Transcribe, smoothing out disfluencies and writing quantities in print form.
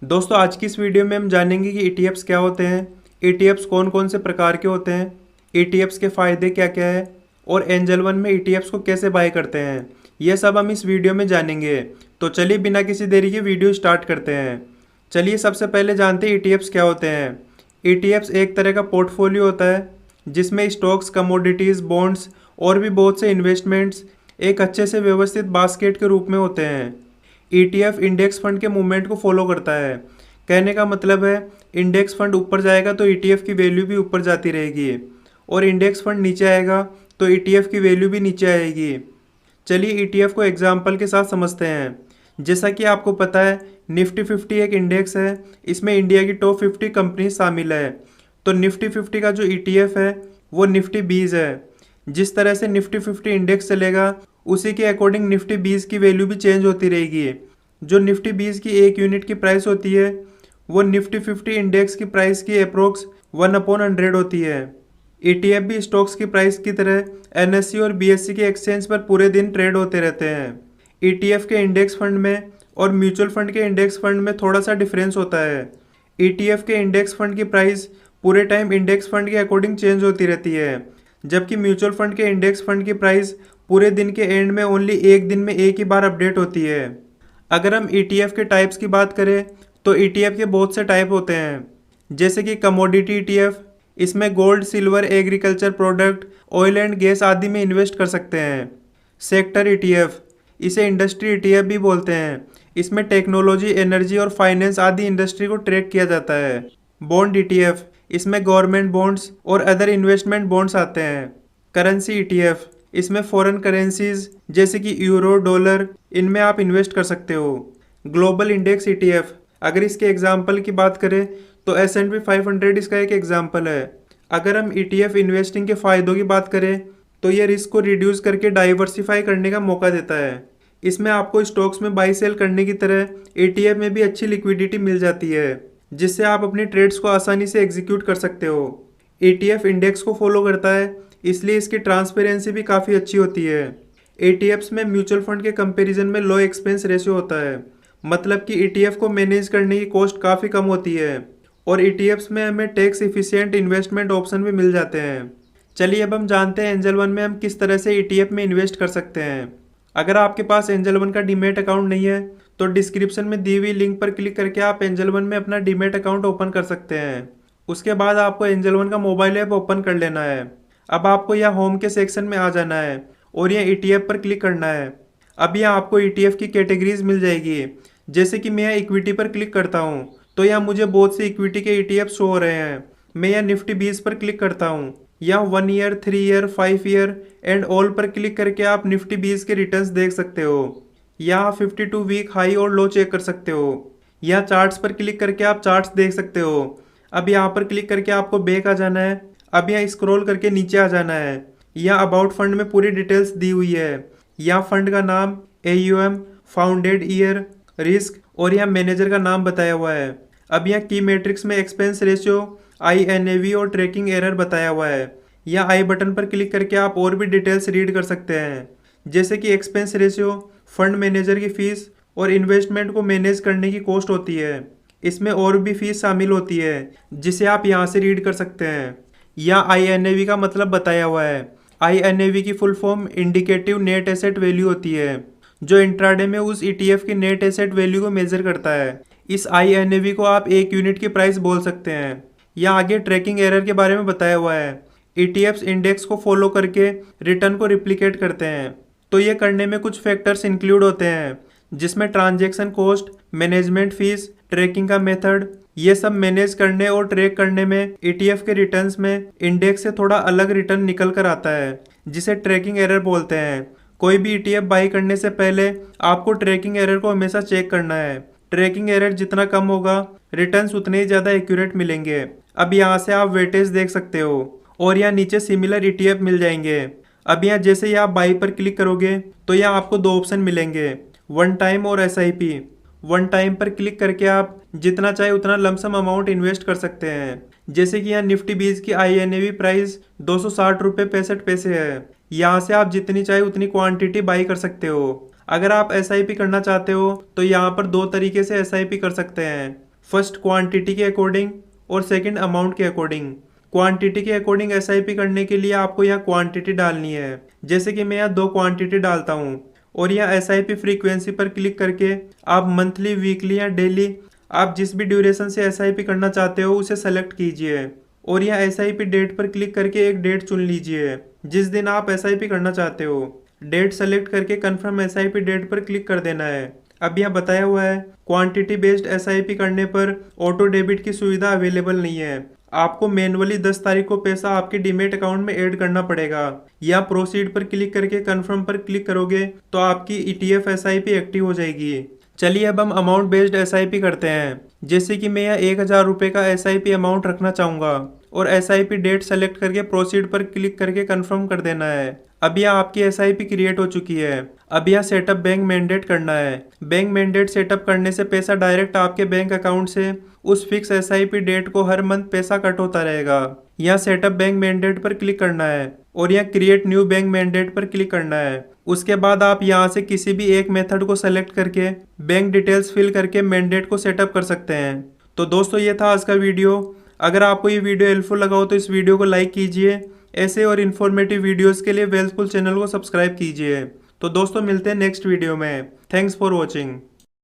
दोस्तों आज की इस वीडियो में हम जानेंगे कि ETFs क्या होते हैं, ETFs कौन कौन से प्रकार के होते हैं, ETFs के फ़ायदे क्या क्या है और एंजल वन में ETFs को कैसे बाय करते हैं। यह सब हम इस वीडियो में जानेंगे। तो चलिए बिना किसी देरी के वीडियो स्टार्ट करते हैं। चलिए सबसे पहले जानते हैं ETFs क्या होते हैं। ETFs एक तरह का पोर्टफोलियो होता है जिसमें स्टॉक्स, कमोडिटीज़, बॉन्ड्स और भी बहुत से इन्वेस्टमेंट्स एक अच्छे से व्यवस्थित बास्केट के रूप में होते हैं। ETF इंडेक्स फंड के मूवमेंट को फॉलो करता है। कहने का मतलब है इंडेक्स फंड ऊपर जाएगा तो ETF की वैल्यू भी ऊपर जाती रहेगी और इंडेक्स फंड नीचे आएगा तो ETF की वैल्यू भी नीचे आएगी। चलिए ETF को एग्जाम्पल के साथ समझते हैं। जैसा कि आपको पता है निफ्टी 50 एक इंडेक्स है, इसमें इंडिया की टॉप 50 कंपनी शामिल है। तो निफ्टी 50 का जो ETF है वो निफ्टी 20 है। जिस तरह से निफ्टी 50 इंडेक्स चलेगा उसी के अकॉर्डिंग निफ्टी 20 की वैल्यू भी चेंज होती रहेगी। जो निफ्टी 20 की एक यूनिट की प्राइस होती है वो निफ्टी 50 इंडेक्स की प्राइस की अप्रोक्स 1/100 होती है। ETF भी स्टॉक्स की प्राइस की तरह NSE और BSE के एक्सचेंज पर पूरे दिन ट्रेड होते रहते हैं। ETF के इंडेक्स फंड में और म्यूचुअल फंड के इंडेक्स फंड में थोड़ा सा डिफरेंस होता है। ETF के इंडेक्स फंड की प्राइस पूरे टाइम इंडेक्स फंड के अकॉर्डिंग चेंज होती रहती है, जबकि म्यूचुअल फंड के इंडेक्स फंड की प्राइस पूरे दिन के एंड में ओनली एक दिन में एक ही बार अपडेट होती है। अगर हम ETF के टाइप्स की बात करें तो ETF के बहुत से टाइप होते हैं, जैसे कि कमोडिटी ETF, इसमें gold, silver, agriculture product, oil and gas आदि में इन्वेस्ट कर सकते हैं। सेक्टर ETF, इसे इंडस्ट्री ETF भी बोलते हैं, इसमें टेक्नोलॉजी, एनर्जी और फाइनेंस आदि इंडस्ट्री को ट्रैक किया जाता है। बॉन्ड ETF, इसमें गवर्नमेंट बॉन्ड्स और अदर इन्वेस्टमेंट बॉन्ड्स आते हैं। करेंसी ETF, इसमें फॉरेन करेंसीज जैसे कि यूरो, डॉलर, इनमें आप इन्वेस्ट कर सकते हो। ग्लोबल इंडेक्स ETF, अगर इसके एग्जाम्पल की बात करें तो S&P 500 इसका एक एग्जाम्पल है। अगर हम ETF इन्वेस्टिंग के फ़ायदों की बात करें तो ये रिस्क को रिड्यूस करके डाइवर्सिफाई करने का मौका देता है। इसमें आपको स्टॉक्स में बाई सेल करने की तरह ETF में भी अच्छी लिक्विडिटी मिल जाती है, जिससे आप अपनी ट्रेड्स को आसानी से एग्जीक्यूट कर सकते हो। ETF इंडेक्स को फॉलो करता है, इसलिए इसकी ट्रांसपेरेंसी भी काफ़ी अच्छी होती है। ETFs में म्यूचुअल फंड के कंपैरिजन में लो एक्सपेंस रेशियो होता है, मतलब कि ETF को मैनेज करने की कॉस्ट काफ़ी कम होती है और ETFs में हमें टैक्स इफिशिएंट इन्वेस्टमेंट ऑप्शन भी मिल जाते हैं। चलिए अब हम जानते हैं एंजल वन में हम किस तरह से ETF में इन्वेस्ट कर सकते हैं। अगर आपके पास एंजल वन का डीमैट अकाउंट नहीं है तो डिस्क्रिप्शन में दी हुई लिंक पर क्लिक करके आप एंजल वन में अपना डीमैट अकाउंट ओपन कर सकते हैं। उसके बाद आपको एंजल वन का मोबाइल ऐप ओपन कर लेना है। अब आपको यहाँ होम के सेक्शन में आ जाना है और यहाँ ETF पर क्लिक करना है। अब यहाँ आपको ETF की कैटेगरीज मिल जाएगी। जैसे कि मैं यहाँ इक्विटी पर क्लिक करता हूँ तो यहाँ मुझे बहुत से इक्विटी के ETF शो हो रहे हैं। मैं यहाँ निफ्टी 20 पर क्लिक करता हूँ। यहाँ 1 year, 3 year, 5 year and all पर क्लिक करके आप निफ्टी 20 के रिटर्न्स देख सकते हो। यहाँ 52 वीक हाई और लो चेक कर सकते हो। यहाँ चार्ट्स पर क्लिक करके आप चार्ट्स देख सकते हो। अब यहाँ पर क्लिक करके आपको बैक आ जाना है। अब यहाँ स्क्रॉल करके नीचे आ जाना है। यहाँ अबाउट फंड में पूरी डिटेल्स दी हुई है। यहाँ फंड का नाम, AUM, फाउंडेड ईयर, रिस्क और यहाँ मैनेजर का नाम बताया हुआ है। अब यहाँ की मैट्रिक्स में एक्सपेंस रेशियो, INAV और ट्रैकिंग एरर बताया हुआ है। यहाँ आई बटन पर क्लिक करके आप और भी डिटेल्स रीड कर सकते हैं, जैसे कि एक्सपेंस रेशियो, फंड मैनेजर की फीस और इन्वेस्टमेंट को मैनेज करने की कॉस्ट होती है। इसमें और भी फीस शामिल होती है जिसे आप यहाँ से रीड कर सकते हैं। यहाँ INAV का मतलब बताया हुआ है। INAV की full form indicative net asset value होती है, जो इंट्राडे में उस ETF की नेट एसेट वैल्यू को मेजर करता है। इस INAV को आप एक यूनिट की प्राइस बोल सकते हैं। यहाँ आगे ट्रैकिंग एरर के बारे में बताया हुआ है। ETFs इंडेक्स को फॉलो करके रिटर्न को रिप्लिकेट करते हैं, तो ये करने में कुछ फैक्टर्स इंक्लूड होते हैं, जिसमें transaction cost, management fees, tracking का मेथड। ये सब मैनेज करने और ट्रैक करने में ETF के रिटर्न्स में इंडेक्स से थोड़ा अलग रिटर्न निकल कर आता है, जिसे ट्रैकिंग एरर बोलते हैं। कोई भी ETF बाई करने से पहले आपको ट्रैकिंग एरर को हमेशा चेक करना है। ट्रैकिंग एरर जितना कम होगा रिटर्न्स उतने ही ज़्यादा एक्यूरेट मिलेंगे। अब यहाँ से आप वेटेज देख सकते हो और यहाँ नीचे सिमिलर ETF मिल जाएंगे। अब यहाँ जैसे ही आप बाई पर क्लिक करोगे तो यहाँ आपको दो ऑप्शन मिलेंगे, वन टाइम और SIP। वन टाइम पर क्लिक करके आप जितना चाहे उतना लमसम अमाउंट इन्वेस्ट कर सकते हैं। जैसे कि यहाँ निफ्टी 20 की INAV प्राइस 260 रुपये 65 पैसे है। यहाँ से आप जितनी चाहे उतनी क्वांटिटी बाई कर सकते हो। अगर आप SIP करना चाहते हो तो यहाँ पर दो तरीके से SIP कर सकते हैं। फर्स्ट क्वांटिटी के अकॉर्डिंग और सेकंड अमाउंट के अकॉर्डिंग। क्वांटिटी के अकॉर्डिंग एसआईपी करने के लिए आपको यहाँ क्वांटिटी डालनी है। जैसे कि मैं यहाँ 2 क्वांटिटी डालता हूँ और यहाँ एसआईपी फ्रीक्वेंसी पर क्लिक करके आप मंथली, वीकली या डेली आप जिस भी ड्यूरेशन से एसआईपी करना चाहते हो उसे सेलेक्ट कीजिए और यहाँ एसआईपी डेट पर क्लिक करके एक डेट चुन लीजिए जिस दिन आप एसआईपी करना चाहते हो। डेट सेलेक्ट करके कन्फर्म एसआईपी डेट पर क्लिक कर देना है। अब यहाँ बताया हुआ है क्वांटिटी बेस्ड एसआईपी करने पर ऑटो डेबिट की सुविधा अवेलेबल नहीं है। आपको मैनुअली 10 तारीख को पैसा आपके डीमेट अकाउंट में ऐड करना पड़ेगा। या प्रोसीड पर क्लिक करके कन्फर्म पर क्लिक करोगे तो आपकी ईटीएफ एसआईपी एक्टिव हो जाएगी। चलिए अब हम अमाउंट बेस्ड एसआईपी करते हैं। जैसे कि मैं यहाँ 1000 रुपये का एसआईपी अमाउंट रखना चाहूँगा और एसआईपी डेट सेलेक्ट करके प्रोसीड पर क्लिक करके कंफर्म कर देना है। अब यहाँ आपकी एसआईपी क्रिएट हो चुकी है। अब यहाँ सेटअप बैंक मैंडेट करना है। बैंक मैंडेट सेटअप करने से पैसा डायरेक्ट आपके बैंक अकाउंट से उस फिक्स एसआईपी डेट को हर मंथ पैसा कट होता रहेगा। यहाँ सेटअप बैंक मैंडेट पर क्लिक करना है और यहाँ क्रिएट न्यू बैंक मैंडेट पर क्लिक करना है। उसके बाद आप यहाँ से किसी भी एक मेथड को सेलेक्ट करके बैंक डिटेल्स फिल करके मैंडेट को सेटअप कर सकते हैं। तो दोस्तों ये था आज का वीडियो। अगर आपको ये वीडियो हेल्पफुल लगा हो तो इस वीडियो को लाइक कीजिए। ऐसे और इन्फॉर्मेटिव वीडियोस के लिए वेल्थफुल चैनल को सब्सक्राइब कीजिए। तो दोस्तों मिलते हैं नेक्स्ट वीडियो में। Thanks for watching.